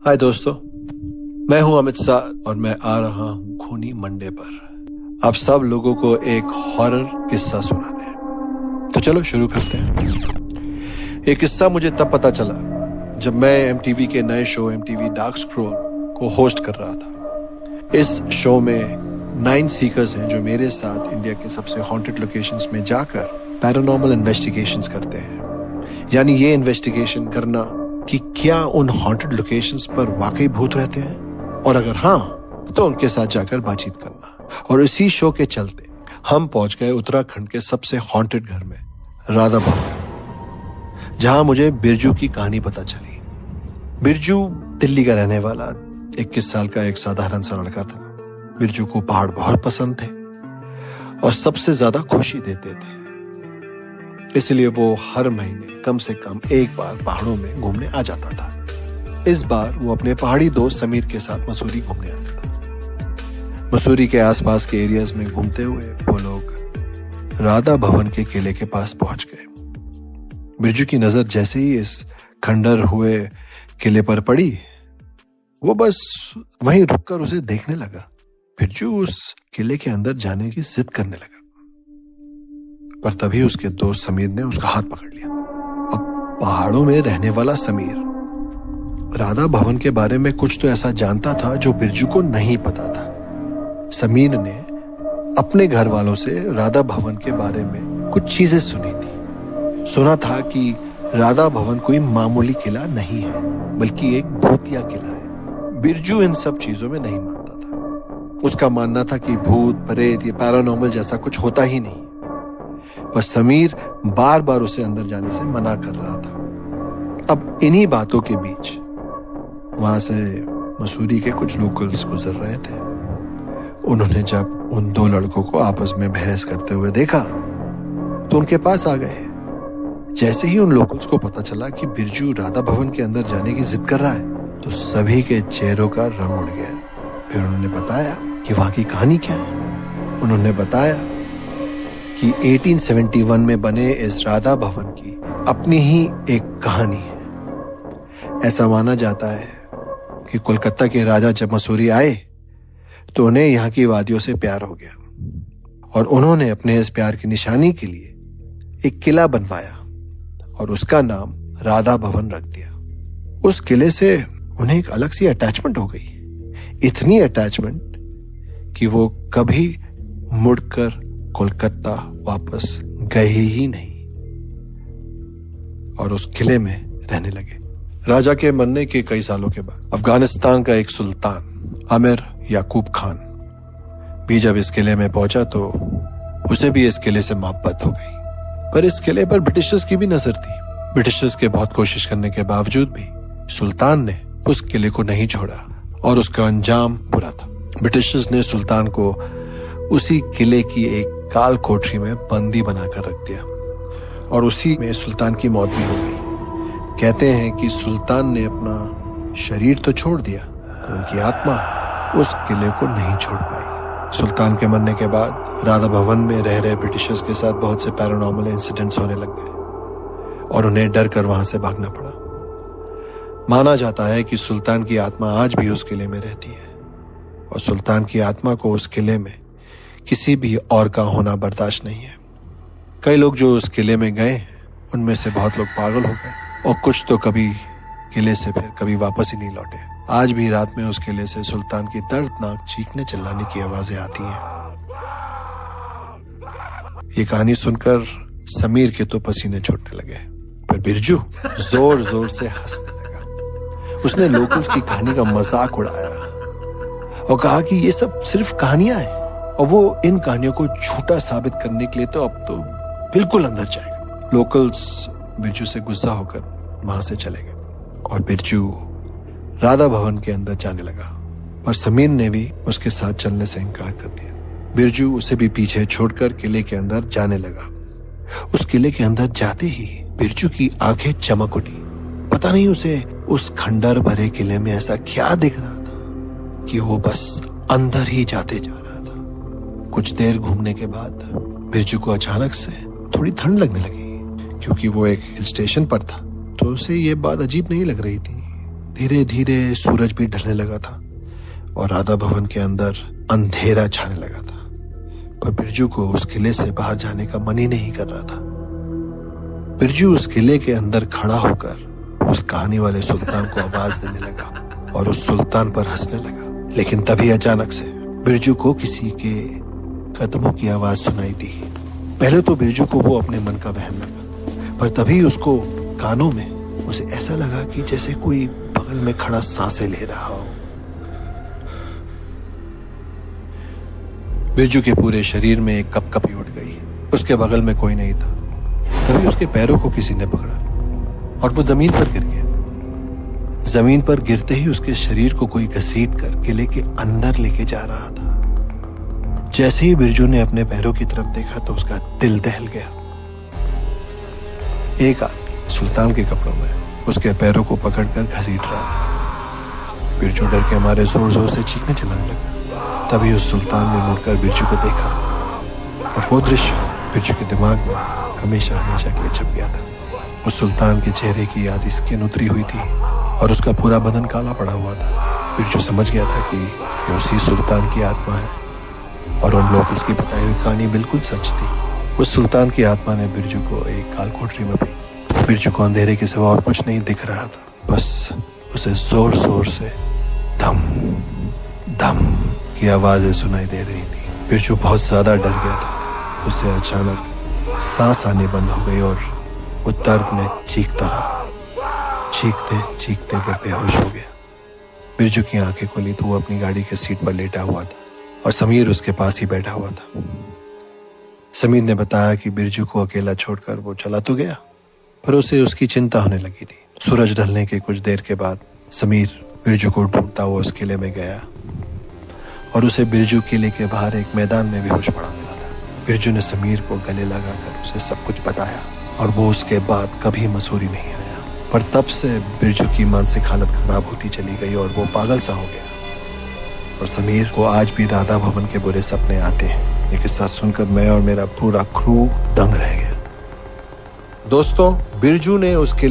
हाय दोस्तों, मैं हूं अमित शाह और मैं आ रहा हूं खूनी मंडे पर आप सब लोगों को एक हॉरर किस्सा सुनाने। तो चलो शुरू करते हैं। ये किस्सा मुझे तब पता चला जब मैं एमटीवी के नए शो एमटीवी डार्क स्क्रॉल को होस्ट कर रहा था। इस शो में 9 सीकर्स हैं जो मेरे साथ इंडिया के सबसे हॉन्टेड लोकेशंस में जाकर पैरानॉर्मल इन्वेस्टिगेशंस करते हैं। यानी ये इन्वेस्टिगेशन करना कि क्या उन हॉन्टेड लोकेशंस पर वाकई भूत रहते हैं, और अगर हाँ तो उनके साथ जाकर बातचीत करना। और इसी शो के चलते हम पहुंच गए उत्तराखंड के सबसे हॉन्टेड घर में, राधा भवन, जहां मुझे बिरजू की कहानी पता चली। बिरजू दिल्ली का रहने वाला 21 साल का एक साधारण सा लड़का था। बिरजू को पहाड़ बहुत पसंद थे और सबसे ज्यादा खुशी देते थे, इसलिए वो हर महीने कम से कम एक बार पहाड़ों में घूमने आ जाता था। इस बार वो अपने पहाड़ी दोस्त समीर के साथ मसूरी घूमने आया था। मसूरी के आसपास के एरियाज में घूमते हुए वो लोग राधा भवन के किले के पास पहुंच गए। बिरजू की नजर जैसे ही इस खंडर हुए किले पर पड़ी, वो बस वहीं रुककर उसे देखने लगा। बिरजू उस किले के अंदर जाने की जिद करने लगा, पर तभी उसके दोस्त समीर ने उसका हाथ पकड़ लिया। अब पहाड़ों में रहने वाला समीर राधा भवन के बारे में कुछ तो ऐसा जानता था जो बिरजू को नहीं पता था। समीर ने अपने घर वालों से राधा भवन के बारे में कुछ चीजें सुनी थी। सुना था कि राधा भवन कोई मामूली किला नहीं है, बल्कि एक भूतिया किला है। बिरजू इन सब चीजों में नहीं मानता था। उसका मानना था कि भूत प्रेत या पैरानॉर्मल जैसा कुछ होता ही नहीं। पर समीर बार बार उसे अंदर जाने से मना कर रहा था। अब इन्हीं बातों के बीच वहां से मसूरी के कुछ लोकल्स गुजर रहे थे। उन्होंने जब उन 2 लड़कों को आपस में बहस करते हुए देखा तो उनके पास आ गए। जैसे ही उन लोकल्स को पता चला कि बिरजू राधा भवन के अंदर जाने की जिद कर रहा है, तो सभी के चेहरों का रंग उड़ गया। फिर उन्होंने बताया कि वहां की कहानी क्या है। उन्होंने बताया कि 1871 में बने इस राधा भवन की अपनी ही एक कहानी है। ऐसा माना जाता है कि कोलकाता के राजा जब मसूरी आए तो उन्हें यहाँ की वादियों से प्यार हो गया, और उन्होंने अपने इस प्यार की निशानी के लिए एक किला बनवाया और उसका नाम राधा भवन रख दिया। उस किले से उन्हें एक अलग सी अटैचमेंट हो गई, इतनी अटैचमेंट कि वो कभी मुड़कर कोलकाता वापस गए ही नहीं और उस किले में रहने लगे। राजा के मरने के कई सालों के बाद अफगानिस्तान का एक सुल्तान आमिर याकूब खान भी जब इस किले में पहुंचा तो उसे भी इस किले से मोहब्बत हो गई। पर इस किले पर ब्रिटिशर्स की भी नजर थी। ब्रिटिशर्स के बहुत कोशिश करने के बावजूद भी सुल्तान ने उस किले को नहीं छोड़ा और उसका अंजाम बुरा था। ब्रिटिशर्स ने सुल्तान को उसी किले की एक काल कोठरी में बंदी बनाकर रख दिया और उसी में सुल्तान की मौत भी हो गई। कहते हैं कि सुल्तान ने अपना शरीर तो छोड़ दिया, पर उनकी आत्मा उस किले को नहीं छोड़ पाई। सुल्तान के मरने के बाद राधा भवन में रह रहे ब्रिटिशर्स के साथ बहुत से पैरानॉर्मल इंसिडेंट्स होने लग गए और उन्हें डर कर वहां से भागना पड़ा। माना जाता है कि सुल्तान की आत्मा आज भी उस किले में रहती है और सुल्तान की आत्मा को उस किले में किसी भी और का होना बर्दाश्त नहीं है। कई लोग जो उस किले में गए हैं, उनमें से बहुत लोग पागल हो गए और कुछ तो कभी किले से फिर कभी वापस ही नहीं लौटे। आज भी रात में उस किले से सुल्तान की दर्दनाक चीखने चिल्लाने की आवाजें आती हैं। ये कहानी सुनकर समीर के तो पसीने छूटने लगे, पर बिरजू जोर जोर से हंसने लगा। उसने लोकल्स की कहानी का मजाक उड़ाया और कहा कि ये सब सिर्फ कहानियां हैं और वो इन कहानियों को झूठा साबित करने के लिए तो अब तो बिल्कुल अंदर जाएगा। लोकल्स बिरजू से गुस्सा होकर वहां से चले गए और बिरजू राधा भवन के अंदर जाने लगा, पर समीर ने भी उसके साथ चलने से इनकार कर दिया। बिरजू उसे भी पीछे छोड़कर किले के अंदर जाने लगा। उस किले के अंदर जाते ही बिरजू की आंखें चमक उठी। पता नहीं उसे उस खंडर भरे किले में ऐसा क्या दिख रहा था कि वो बस अंदर ही जाते जा रहा था। कुछ देर घूमने के बाद बिरजू को अचानक से थोड़ी ठंड लगने लगी। क्योंकि वो एक हिल स्टेशन पर था तो उसे ये बात अजीब नहीं लग रही थी। धीरे धीरे सूरज भी ढलने लगा था और राधा भवन के अंदर अंधेरा छाने लगा था, पर बिरजू को उस किले से बाहर जाने का मन ही नहीं कर रहा था। बिरजू उस किले के अंदर खड़ा होकर उस कहानी वाले सुल्तान को आवाज देने लगा और उस सुल्तान पर हंसने लगा। लेकिन तभी अचानक से बिरजू को किसी के कदमों की आवाज सुनाई दी। पहले तो बिरजू को वो अपने मन का वहम लगा, पर तभी उसको कानों में उसे ऐसा लगा कि जैसे कोई बगल में खड़ा सांसें ले रहा हो। बिरजू के पूरे शरीर में एक कपकपी उठ गई। उसके बगल में कोई नहीं था। तभी उसके पैरों को किसी ने पकड़ा और वो जमीन पर गिर गया। जमीन पर गिरते ही उसके शरीर को कोई घसीट कर किले के अंदर लेके जा रहा था। जैसे ही बिरजू ने अपने पैरों की तरफ देखा तो उसका दिल दहल गया। एक आदमी सुल्तान के कपड़ों में उसके पैरों को पकड़कर घसीट रहा था। बिरजू डर के मारे जोर जोर से चीखने चलाने लगा। तभी उस सुल्तान ने मुड़कर बिरजू को देखा और वो दृश्य बिरजू के दिमाग में हमेशा हमेशा के लिए छप गया था। उस सुल्तान के चेहरे की याद स्किन उतरी हुई थी और उसका पूरा बदन काला पड़ा हुआ था। बिरजू समझ गया था कि ये उसी सुल्तान की आत्मा है और उन लोकल्स की बताई हुई कहानी बिल्कुल सच थी। उस सुल्तान की आत्मा ने बिरजू को एक काल कोठरी में पी। बिरजू को अंधेरे के सिवा और कुछ नहीं दिख रहा था, बस उसे जोर जोर से धम धम की आवाजें सुनाई दे रही थी। बिरजू बहुत ज्यादा डर गया था। उसे अचानक सांस आनी बंद हो गई और वो दर्द में चीखता रहा। चीखते चीखते वो बेहोश हो गया। बिरजू की आंखें खुली तो वो अपनी गाड़ी के सीट पर लेटा हुआ था और समीर उसके पास ही बैठा हुआ था। समीर ने बताया कि बिरजू को अकेला छोड़कर वो चला तो गया, पर उसे उसकी चिंता होने लगी थी। सूरज ढलने के कुछ देर के बाद समीर बिरजू को ढूंढता हुआ उस किले में गया और उसे बिरजू किले के बाहर एक मैदान में बेहोश पड़ा मिला था। बिरजू ने समीर को गले लगाकर उसे सब कुछ बताया और वो उसके बाद कभी मसूरी नहीं आया। पर तब से बिरजू की मानसिक हालत खराब होती चली गई और वो पागल सा हो गया और समीर को आज भी राधा भवन के बुरे सपने आते हैं। ये किस्सा सुनकर मैं और मेरा पूरा क्रू दंग रह गया। दोस्तों, बिरजू ने उसके